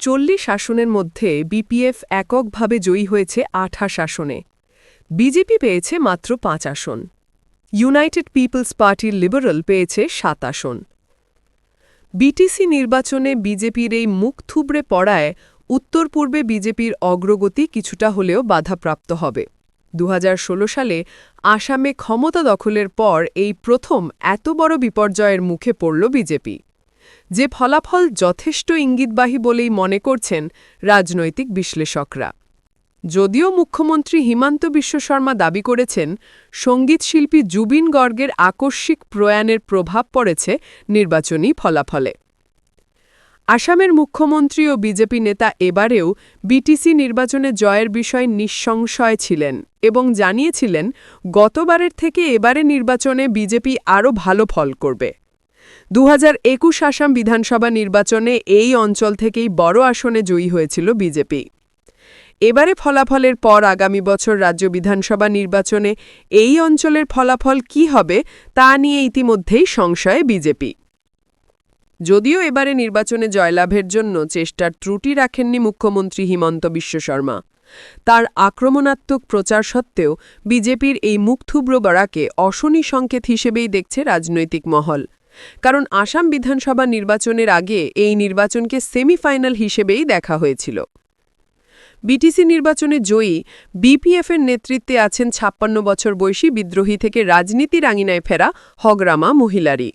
40 আসনের মধ্যে বিপিএফ এককভাবে জয়ী হয়েছে 28 আসনে। বিজেপি পেয়েছে মাত্র 5 আসন। ইউনাইটেড পিপলস পার্টির লিবারেল পেয়েছে 7 আসন। বিটিসি নির্বাচনে বিজেপির এই মুখ থুবড়ে পড়ায় উত্তর পূর্বে বিজেপির অগ্রগতি কিছুটা হলেও বাধাপ্রাপ্ত হবে। 2016 সালে আসামে ক্ষমতা দখলের পর এই প্রথম এত বড় বিপর্যয়ের মুখে পড়ল বিজেপি। যে ফলাফল যথেষ্ট ইঙ্গিতবাহী বলেই মনে করছেন রাজনৈতিক বিশ্লেষকরা। যদিও মুখ্যমন্ত্রী হিমন্ত বিশ্ব শর্মা দাবি করেছেন সঙ্গীতশিল্পী জুবিন গর্গের আকস্মিক প্রয়াণের প্রভাব পড়েছে নির্বাচনী ফলাফলে। আসামের মুখ্যমন্ত্রী ও বিজেপি নেতা এবারেও বিটিসি নির্বাচনে জয়ের বিষয়ে নিঃসংশয় ছিলেন এবং জানিয়েছিলেন গতবারের থেকে এবারে নির্বাচনে বিজেপি আরও ভালো ফল করবে। 2021 আসাম বিধানসভা নির্বাচনে এই অঞ্চল থেকেই বড় আসনে জয়ী হয়েছিল বিজেপি। এবারে ফলাফলের পর আগামী বছর রাজ্য বিধানসভা নির্বাচনে এই অঞ্চলের ফলাফল কী হবে তা নিয়ে ইতিমধ্যেই সংশয়ে বিজেপি। যদিও এবারে নির্বাচনে জয়লাভের জন্য চেষ্টার ত্রুটি রাখেননি মুখ্যমন্ত্রী হিমন্ত বিশ্ব শর্মা। তার আক্রমণাত্মক প্রচার সত্ত্বেও বিজেপির এই মুখথুবড়ো বড়াকে অশনি সংকেত হিসেবেই দেখছে রাজনৈতিক মহল। কারণ আসাম বিধানসভা নির্বাচনের আগে এই নির্বাচনকে সেমিফাইনাল হিসেবেই দেখা হয়েছিল। বিটিসি নির্বাচনে জয়ী বিপিএফের নেতৃত্বে আছেন 56 বছর বয়সী বিদ্রোহী থেকে রাজনীতির আঙিনায় ফেরা হগরামা মহিলারি।